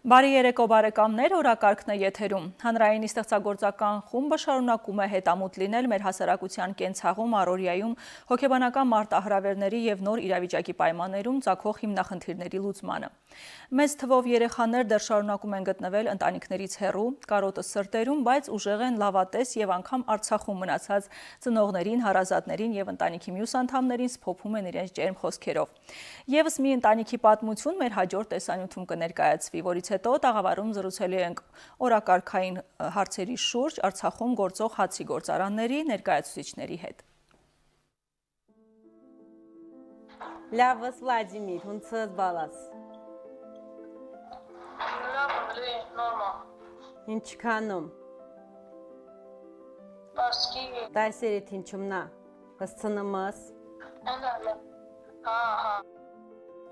Բարի երեկո բարեկամներ, օրակարգն է եթերում։ Հանրային ստեղծագործական խումբը շարունակում է հետամուտ լինել մեր հասարակության կենցաղում, առօրյայում, հոգեբանական մարտահրավերների և նոր իրավիճակի պայմաններում ծագող հիմնախնդիրների լուծմանը։ Մեծ թվով երեխաներ դեռ շարունակում են գտնվել ընտանիքներից հեռու, կարոտը սրտերում, բայց ուժեղ են լավատես և անգամ Արցախում մնացած ծնողներին, հարազատներին և ընտանիքի մյուս անդամներին սփոփում են իրենց ջերմ խոսքերով։ Եվս մի ընտանիքի պատմություն մեր հաջորդ տեսանյութում կներկայացվի, որից հետո տաղավարում զրուցելու ենք օրակարգային հարցերի շուրջ Արցախում գործող հացի գործարանների ներկայացուցիչների հետ։ Լավս Վլադիմիր, հունցըս բալաս։ Ինչքանում։ Պարսկի։ Դայսերիտ ինչումնա, հսցնմս։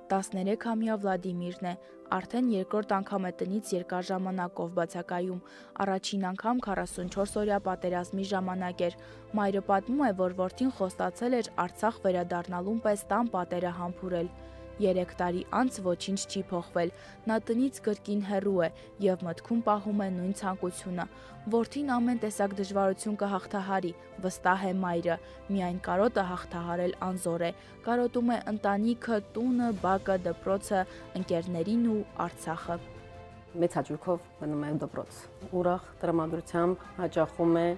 13-ամյա Վլադիմիրն է, արդեն երկրորդ անգամ է տնից երկար ժամանակով բացակայում, առաջին անգամ 44-օրյա պատերազմի ժամանակ էր, մայրը պատմում է, որ որդին խոստացել էր Արցախ վերադառնալուն պես տան պատերը համբուրել, 3 տարի անց ոչինչ չի փոխվել, նա տնից կրկին հեռու է և մտքում պահում է նույն ցանկությունը, որդին ամեն տեսակ դժվարություն կհաղթահարի, վստահ է մայրը, միայն կարոտը հաղթահարել անզոր է, կարոտում է ընտանիքը, տունը, բակը, դպրոցը, ընկերներին ու Արցախը։ Մեծ հաճույքով մնում եմ դպրոց, ուրախ տրամադրությամբ հաճախում է,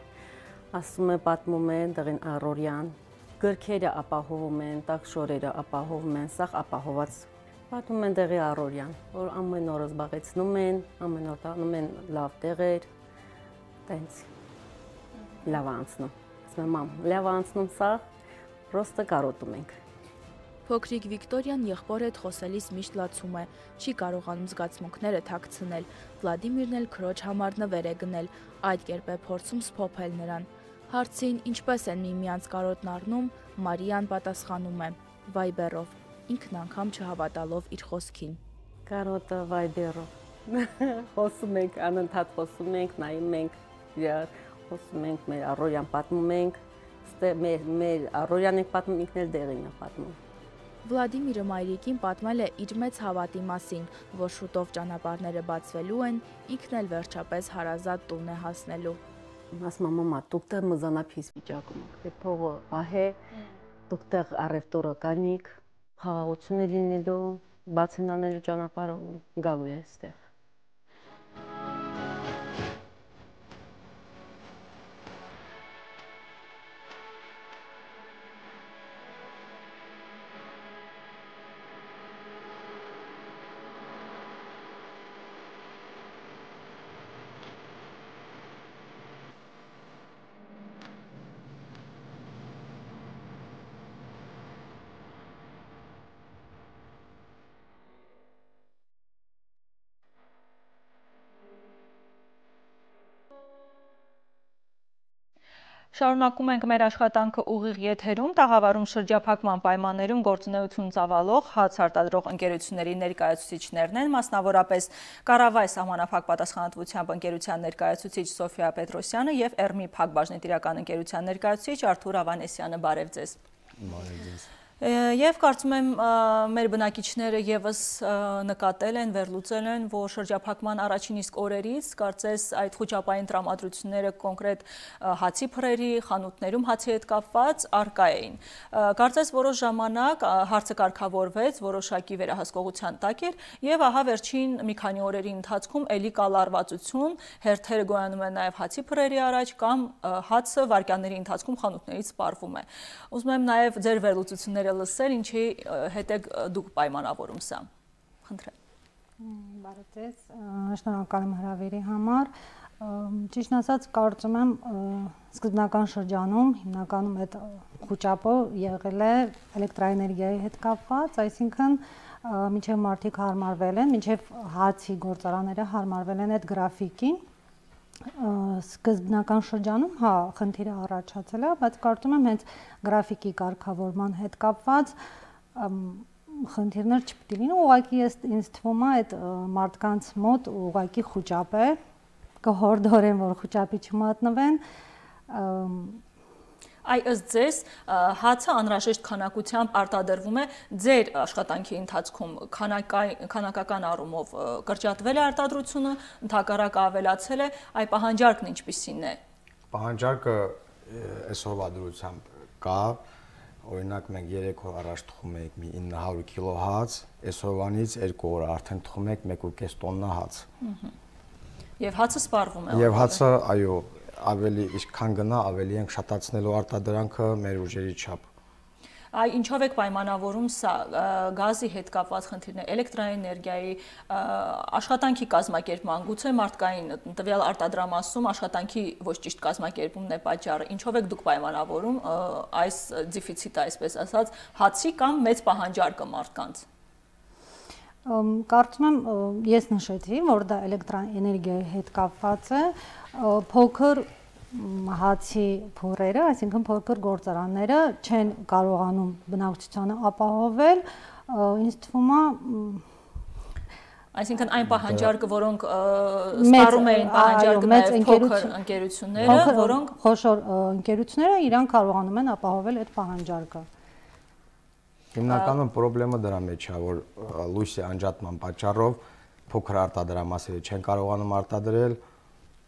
ասում է, պատմում է դղին առօրյան, գրքերը ապահովում են, տաքշորերը ապահովում են, սաղ ապահոված պատմում են դեղի առօրյան, որ ամեն օր զբաղեցնում են, ամեն օր տանում են լավ տեղեր, տենց լավ անցնում, ասում եմ, մամ, լավ անցնում սաղ, պրոստը կարոտում ենք։ Փոքրիկ Վիկտորիան եղբոր հետ խոսելիս միշտ լացում է, չի կարողանում զգացմունքները թաքցնել, Վլադիմիրն էլ քրոջ համար նվեր է գնել, այդ կերպ է փորձում սփոփել նրան։ Հարցին ինչպես են միմյանց կարոտն առնում, Մարիան պատասխանում է վայբերով, ինքն անգամ չհավատալով իր խոսքին։ Կարոտը վայբերով, խոսում ենք, անընդհատ խոսում ենք, նայում ենք, իրար խոսում ենք, մեր առօրյան պատմում ենք, մեր առօրյան ենք պատմում, ինքն էլ դեղին է պատմում։ Վլադիմիրը մայրիկին պատմել է իր մեծ հավատի մասին, որ շուտով ճանապարհները բացվելու են, ինքն էլ վերջապես հարազատ տուն է հասնելու։ Ասում եմ, մամա, դուք տեղ մզանափիս վիճակում եք, դե փողը ահե, դուք տեղ առևտուրը կանիք, խաղաղություն է լինելու, բաց են անելու ճանապարհը, գալու է այստեղ։ Շարունակում ենք մեր աշխատանքը ուղիղ եթերում, տաղավարում շրջափակման պայմաններում գործունեություն ծավալող հաց արտադրող ընկերությունների ներկայացուցիչներն են, մասնավորապես Կարավայ սահմանափակ պատասխանատվությամբ ընկերության ներկայացուցիչ Սոֆիա Պետրոսյանը և Էրմի Փակbaşնետիրական ընկերության ներկայացուցիչ Արթուր Ավանեսյանը, բարև ձեզ։ Եվ կարծում եմ մեր բնակիչները եւս նկատել են, վերլուծել են, որ շրջափակման առաջին իսկ օրերից կարծես այդ խոճապային տրամադրությունները կոնկրետ հացի փռերի, խանութներում հացի հետ կապված արկա էին։ Կարծես որոշ ժամանակ հարցը կարգավորվեց, որոշակի վերահսկողության տակ էր եւ ահա վերջին մի քանի օրերի ընթացքում ելի կա լարվածություն, հերթերը գոյանում են նաեւ հացի փռերի առաջ կամ հացը վայրկյանների ընթացքում խանութներից սպառվում է։ Ուզում եմ նաեւ ձեր վերլուծությունները լսել, ինչի հետ եք դուք պայմանավորում սա։ Խնդրեմ։ Բարև ձեզ, շնորհակալ եմ հրավերի համար։ Ճիշտ ասած, կարծում եմ սկզբնական շրջանում հիմնականում այդ խոճապը եղել է էլեկտրաէներգիայի հետ կապված, այսինքն մինչև մարդիկ հարմարվել են, մինչև հացի գործարանները հարմարվել են այդ գրաֆիկին, սկզբնական շրջանում հա խնդիրը առաջացել է, բայց կարծում եմ հենց գրաֆիկի կարգավորման հետ կապված խնդիրներ չպետք է լինեն, ուղղակի ինձ թվում է այդ մարդկանց մոտ ուղղակի խոճապ է, կհորդորեն որ խոճապի չմատնվեն, Այ ըստ ձեզ հացը անհրաժեշտ քանակությամբ արտադրվում է ձեր աշխատանքի ընթացքում քանակական առումով կրճատվել է արտադրությունը, ընդհակառակը ավելացել է, այ պահանջարկն ինչպիսին է։ Պահանջարկը այսօրվա դրությամբ կա, օրինակ մենք 3 օր առաջ թխում էինք մի 900 կիլո հաց, այսօրվանից 2 օր արդեն թխում ենք 1.5 տոննա հաց։ Եվ հացը սպառվում է։ Եվ հացը, այո, ավելի ինչքան գնա, ավելի ենք շատացնելու արտադրանքը մեր ուժերի չափ։ Այ ինչով եք պայմանավորում սա գազի հետ կապված խնդիրներ, էլեկտրաէներգիայի, աշխատանքի կազմակերպման, գուցե մարդկային տվյալ արտադրամասում աշխատանքի ոչ ճիշտ կազմակերպումն է պատճառը, ինչով եք դուք պայմանավորում այս դեֆիցիտը, այսպես ասած, հացի կամ մեծ պահանջարկը մարդկանց։ Կարծում եմ, ես նշեցի, որ դա էլեկտրաէներգիայի հետ կապված է, փոքր հացի փորերը, այսինքն փոքր գործարանները չեն կարողանում բնակչությանը ապահովել, ինձ թվում է այսինքն այն պահանջարկը, որոնք սպառում էին պահանջարկը նաև փոքր ընկերությունները, որոնք խոշոր ընկերությունները իրանք կարողանում են ապահովել այդ պահանջարկը։ Հիմնականում խնդրեմը դրա մեջ է, որ լույսի անջատման պատճառով փոքր արտադրամասերը չեն կարողանում արտադրել,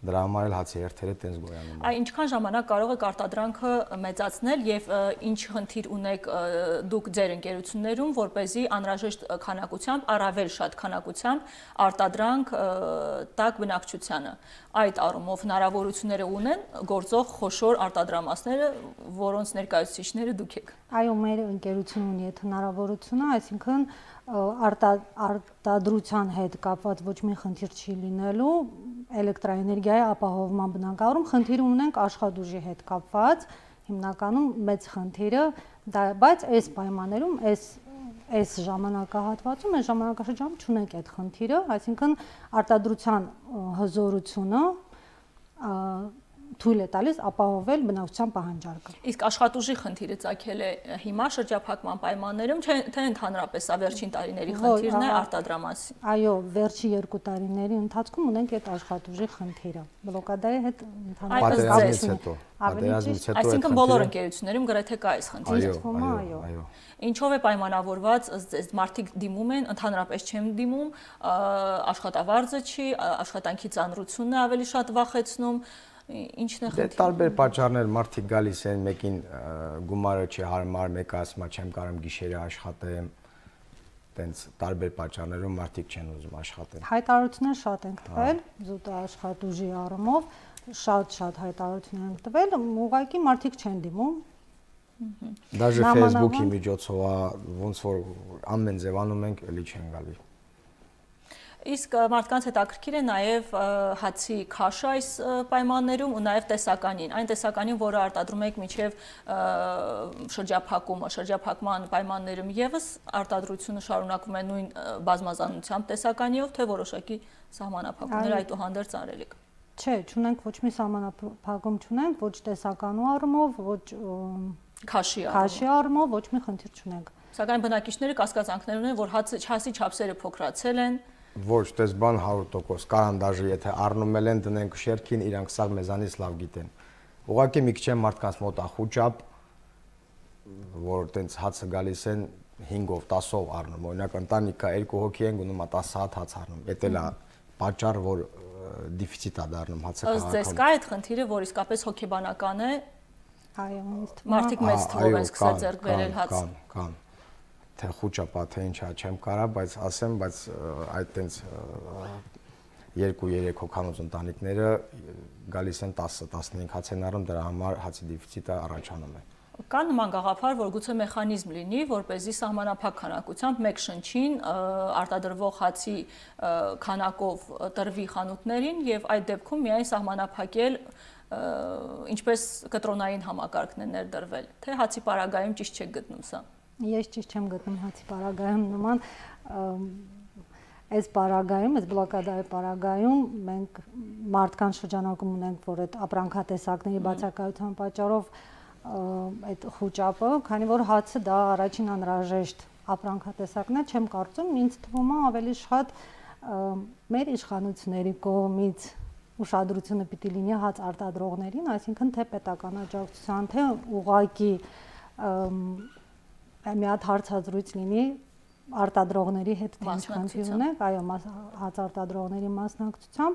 դրա համար էլ հացի հերթերը տենց գոյանում են։ Այ ինչքան ժամանակ կարող եք արտադրանքը մեծացնել եւ ինչ խնդիր ունեք դուք ձեր ընկերություններում, որպեսզի անհրաժեշտ քանակությամբ, առավել շատ քանակությամբ արտադրանք տակ բնակչությանը։ Այդ առումով հնարավորությունները ունեն գործող խոշոր արտադրամասները, որոնց ներկայացուցիչները դուք եք։ Այո, մեր ընկերությունն ունի այդ հնարավորությունը, այսինքն արտադրության հետ կապված ոչ մի խնդիր չի լինելու, էլեկտրաէներգիայի ապահովման բնագավառում խնդիր ունենք աշխատուժի հետ կապված, հիմնականում մեծ խնդիրը դա, բայց այս պայմաններում, այս ժամանակահատվածում, այս ժամանակաշրջանում չունենք այդ խնդիրը, այսինքն արտադրության հզորությունը թույլ է տալիս ապահովել բնակչության պահանջարկը։ Իսկ աշխատուժի խնդիրը ծագել է հիմա շրջափակման պայմաններում, թե ընդհանրապես սա վերջին տարիների խնդիրն է արտադրամասի։ Այո, վերջի 2 տարիների ընթացքում ունենք այդ աշխատուժի խնդիրը։ Բլոկադայի հետ պատերազմից հետո, այսինքն բոլոր ընկերություններում գրեթե կա այս խնդիրը։ Այո։ Ինչով է պայմանավորված, ըստ մարդիկ դիմում են, ընդհանրապես չեն դիմում, աշխատավարձը չի, աշխատանքի ծանրությունն է ավելի շատ վախեցնում։ Ինչն է խնդիրը։ Տարբեր պատճառներ, մարդիկ գալիս են, մեկին գումարը չի հարմար, մեկը ասում է չեմ կարող գիշերը աշխատեմ, տենց տարբեր պատճառներով մարդիկ չեն ուզում աշխատել։ Հայտարարություններ շատ ենք տվել, զուտ աշխատուժի առումով, շատ հայտարարություններ ենք տվել, ուղղակի մարդիկ չեն դիմում։ Դաժե Facebook-ի միջոցով ոնց որ ամեն ձև անում ենք, էլի չեն գալի։ Իսկ մարդկանց հետաքրքիր է նաև հացի քաշը այս պայմաններում ու նաև տեսականին, այն տեսականին, որը արտադրում եք մինչև շրջափակման պայմաններում եւս արտադրությունը շարունակվում է նույն բազմազանությամբ տեսականիով, թե որոշակի սահմանափակումներ այդուհանդերձ արել եք։ Չէ, չունենք ոչ մի սահմանափակում չունենք, ոչ տեսականու առումով, ոչ քաշի առումով, ոչ մի խնդիր չունենք։ Սակայն բնակիչները կասկածանքներ ունեն, որ հացի չափսերը փոքրացել են։ Ոչ, դες բան 100%, կարան դաժե եթե առնում են դնենք շերքին, իրանք սա մեզանից լավ գիտեն։ Ուղղակի մի քիչ է մարդկանց մոտ ախուճապ, որ տենց հացը գալիս են 5-ով, 10-ով առնում։ Օրինակ ընտանիքա 2 հոգի են գնում 10 հատ հաց առնում։ Դա էլ է պատճառ, որ դեֆիցիտ է դառնում հացը քաղաքում։ Ըստ ձեզ կա այդ խնդիրը, որ իսկապես հոգեբանական է։ Այո, մարդիկ մեծ թվով են սկսել ձեռք բերել հաց։ Կան։ Թե խուճապա, թե ինչա չեմ կարա, բայց ասեմ, բայց այդ տենց 2-3 հոգանոց ընտանիքները գալիս են 10-15 հաց են առնում, դրա համար հացի դեֆիցիտը առաջանում է։ Կա նման գաղափար, որ գուցե մեխանիզմ լինի, որպեսզի սահմանափակ քանակությամբ մեկ շնչին արտադրվող հացի քանակով տրվի խանութներին եւ այդ դեպքում միայն սահմանափակել ինչպես կտրոնային համակարգն է ներդրվել, թե հացի պարագայում ճիշտ չեք գտնում սա։ Ես ճիշտ չեմ գտնում հացի պարագայում նման այս պարագայում, այս բլոկադայի պարագայում մենք մարդկանց շրջանակում ունենք, որ այդ ապրանքատեսակների բացակայության պատճառով այդ խուճապը, քանի որ հացը դա առաջին անհրաժեշտ ապրանքատեսակն է, չեմ կարծում, ինձ թվում է ավելի շատ մեր իշխանությունների կողմից ուշադրությունը պիտի լինի հաց արտադրողներին, այսինքն թե պետական աջակցության, թե ուղղակի մի հատ հարցազրույց լինի արտադրողների հետ թե ինչ խնդիր ունենք, այո, հաց արտադրողների մասնակցությամբ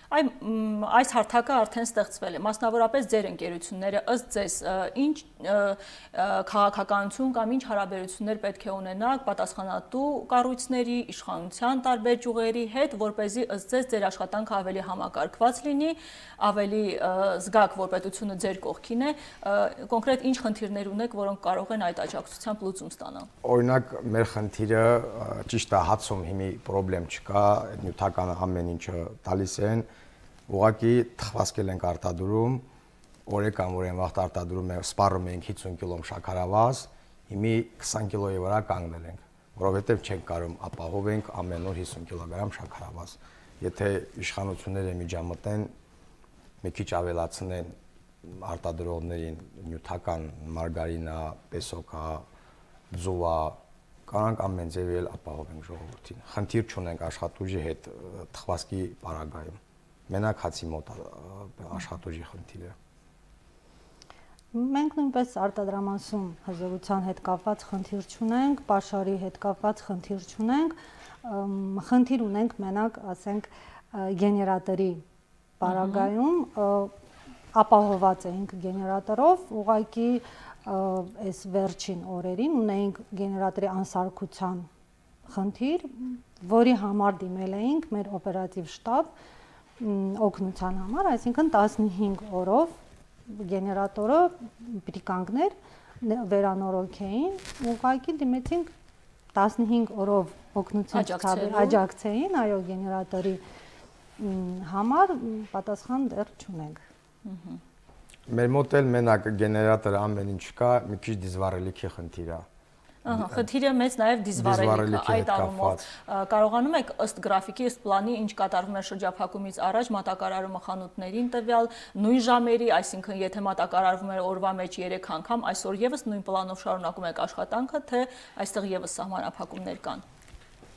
Այս հարթակը արդեն ստեղծվել է, մասնավորապես ձեր ընկերությունները ըստ ձեզ ինչ քաղաքականություն կամ ինչ հարաբերություններ պետք է ունենաք պատասխանատու կառույցների, իշխանության տարբեր ճյուղերի հետ, որպեսզի ըստ ձեզ ձեր աշխատանքը ավելի համակարգված լինի, ավելի զգաք, որ պետությունը ձեր կողքին է, կոնկրետ ինչ խնդիրներ ունեք, որոնք կարող են այդ աջակցությամբ լուծում ստանալ։ Օրինակ, մեր խնդիրը ճիշտ է, հացում հիմի խնդրեմ չկա, նյութական ամեն ինչը տալիս են, ուղղակի թխվածքել ենք արտադրում, օրեկան որ այն վաղտ արտադրում ենք, սպառում ենք 50 կիլո շաքարավազ, հիմի 20 կիլոյի վրա կանգնել ենք, որովհետև չենք կարող ապահովենք ամեն օր 50 կիլոգրամ շաքարավազ։ Եթե իշխանությունները միջամտեն, մի քիչ ավելացնեն արտադրողներին նյութական մարգարինա, պեսոկա, ձուլա, կարանք ամեն ձև էլ ապահովենք ժողովրդին։ Խնդիր չունենք աշխատուժի հետ թխվածքի պարագայում։ Մենակ հացի մոտ աշխատուժի խնդիրը։ Մենք նույնպես արտադրամասում հզորության հետ կապված խնդիր չունենք, պաշարի հետ կապված խնդիր չունենք, խնդիր ունենք մենակ, ասենք, գեներատորի պարագայում, ապահոված էինք գեներատորով, ուղղակի այս վերջին օրերին ունեինք գեներատորի անսարքության խնդիր, որի համար դիմել էինք մեր օպերատիվ շտաբ օգնության համար, այսինքն 15 օրով գեներատորը պիտի կանգներ, վերանորոգեին, ուղղակի դիմեցինք 15 օրով օգնություն աջակցեին, այո, գեներատորի համար պատասխան դեռ չունենք։ Մեր մոտ էլ մենակ գեներատորը ամեն ինչ կա, մի քիչ դիզվառելիքի խնդիր է։ Խնդիրը մեծ նաև դիզվառելիքը, այդ առումով կարողանում եք ըստ գրաֆիկի, ըստ պլանի, ինչ կատարվում է շրջափակումից առաջ մատակարարումը խանութներին տվյալ նույն ժամերի, այսինքն եթե մատակարարվում է օրվա մեջ 3 անգամ, այսօր եւս նույն պլանով շարունակում եք աշխատանքը, թե այստեղ եւս սահմանափակումներ կան։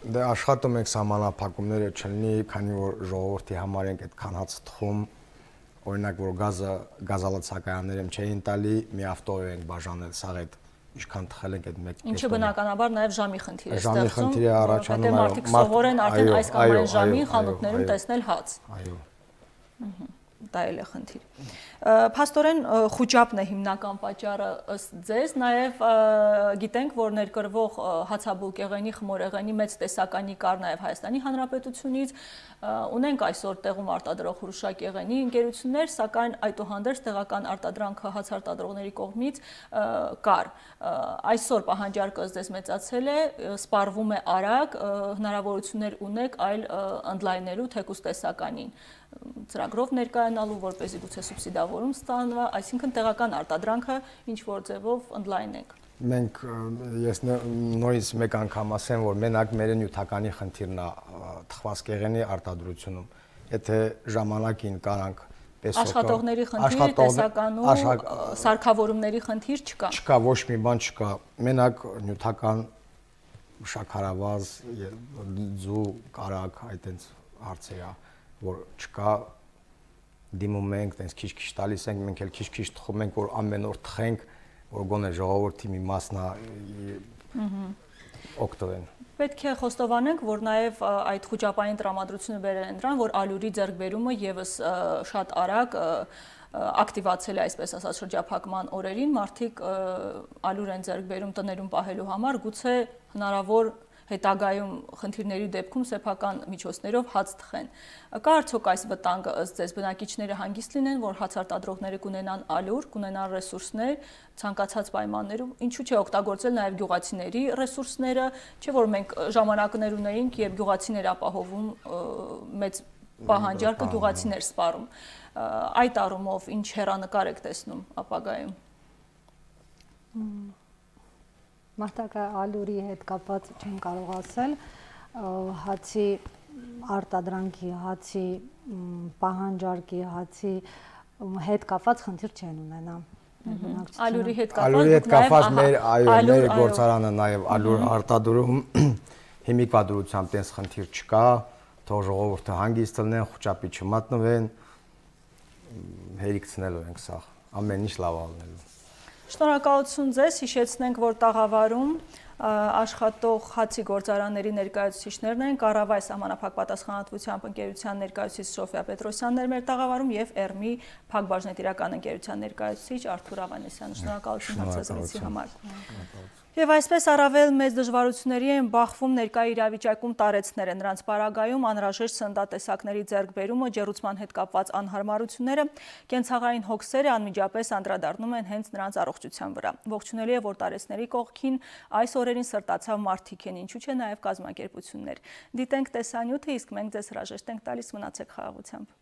Դե աշխատում ենք սահմանափակումները չլինի, քանի որ ժողովրդի համար ենք այդքան հաց թխում, օրինակ որ գազալացակայաններում չէին տալի, մի ավտոյով ենք բաժանել սաղ այդ ինչքան թխել ենք այդ մեկ Ինչը բնականաբար նաև ժամի խնդիր է ստեղծում, ժամի խնդիր է առաջանում, մարդիկ սովոր են արդեն այս կամ այն ժամին խանութներում տեսնել հաց։ Այո։ Դա էլ է խնդիր։ Փաստորեն խուճապն է հիմնական պատճառը ըստ ձեզ, նաև գիտենք, որ ներկրվող հացաբուլկեղենի, խմորեղենի մեծ տեսականի կար նաև Հայաստանի Հանրապետությունից, ունենք այսօր տեղում արտադրող հրուշակեղենի ընկերություններ, սակայն այդուհանդերձ տեղական արտադրանքը հաց արտադրողների կողմից կար։ Այսօր պահանջարկը ըստ ձեզ մեծացել է, սպառվում է արագ, հնարավորություններ ունեք այլ ընդլայնելու թեկուզ տեսականին ծրագրով ներկայանալու, որպեսզի գուցե սուբսիդավորում ստանա, այսինքն տեղական արտադրանքը ինչ որ ձևով ընդլայնենք։ Մենք ես նորից մեկ անգամ ասեմ, որ մենակ մեր նյութականի խնդիրն է թխվածքեղենի արտադրությունում։ Եթե ժամանակին կարանք պեսոկը աշխատողների խնդիր, տեսականու սարքավորումների խնդիր չկա։ Չկա, ոչ մի բան չկա։ Մենակ նյութական շաքարավազ, ձու, կարակ, այդտենց հարցեր է, որ չկա, դիմում ենք, տենց քիչ-քիչ տալիս ենք, մենք էլ քիչ-քիչ թխում ենք, որ ամեն օր թխենք, որ գոնե ժողովրդի մի մասն օգտվեն։ Պետք է խոստովանենք, որ նաև այդ խուճապային տրամադրությունը բերել են դրան, որ ալյուրի ձեռքբերումը եւս շատ արագ ակտիվացել է, այսպես ասած, շրջափակման օրերին, մարդիկ ալյուր են ձեռքբերում տներում պահելու համար, գուցե հնարավոր հետագայում խնդիրների դեպքում սեփական միջոցներով հաց թխեն։ Կա արդյոք այս վտանգը ըստ ձեզ բնակիչները հանգիստ լինեն, որ հաց արտադրողները կունենան ալյուր, կունենան ռեսուրսներ, ցանկացած պայմաններում, ինչու՞ չէ օգտագործել նաև գյուղացիների ռեսուրսները, չէ՞ որ մենք ժամանակներ ունեինք, երբ գյուղացիներ ապահովում մեծ պահանջարկը գյուղացիներ սպառում։ Այդ առումով ինչ հեռանկար եք տեսնում ապագայում։ Մարտակա ալյուրի հետ կապված չեմ կարող ասել, հացի արտադրանքի, հացի պահանջարկի, հացի հետ կապված խնդիր չեն ունենա։ Ալյուրի հետ կապված մեր գործարանը նաև ալյուր արտադրում հիմիկվադրությամբ տես խնդիր չկա, թող ժողովուրդը հանգիստ լինեն, խոճապի չմատնվեն, հերիքցնելու ենք սա, ամեն ինչ լավ անելու։ Շնորհակալություն ձեզ, հիշեցնենք, որ տաղավարում աշխատող հացի գործարանների ներկայացուցիչներն են, Կառավայ սահմանափակ պատասխանատվությամբ ընկերության ներկայացուցիչ Սոֆիա Պետրոսյանն էր մեր տաղավարում եւ Էրմի Փակbaşնետիրական ընկերության ներկայացուցիչ Արթուր Ավանեսյանը։ Շնորհակալություն հարցազրույցի համար։ Եվ այսպես առավել մեծ դժվարությունների են բախվում ներկայ իրավիճակում տարեցները, նրանց պարագայում անհրաժեշտ սննդատեսակների ձեռքբերումը, ջեռուցման հետ կապված անհարմարությունները, կենցաղային հոգսերը անմիջապես անդրադառնում են հենց նրանց առողջության վրա։ Ողջունելի է, որ տարեցների կողքին այս օրերին սրտացավ մարդիկ են, ինչու՞ չէ նաև կազմակերպություններ։ Դիտենք տեսանյութը, իսկ մենք ձեզ հրաժեշտ ենք տալիս, մնացեք խաղաղությամբ։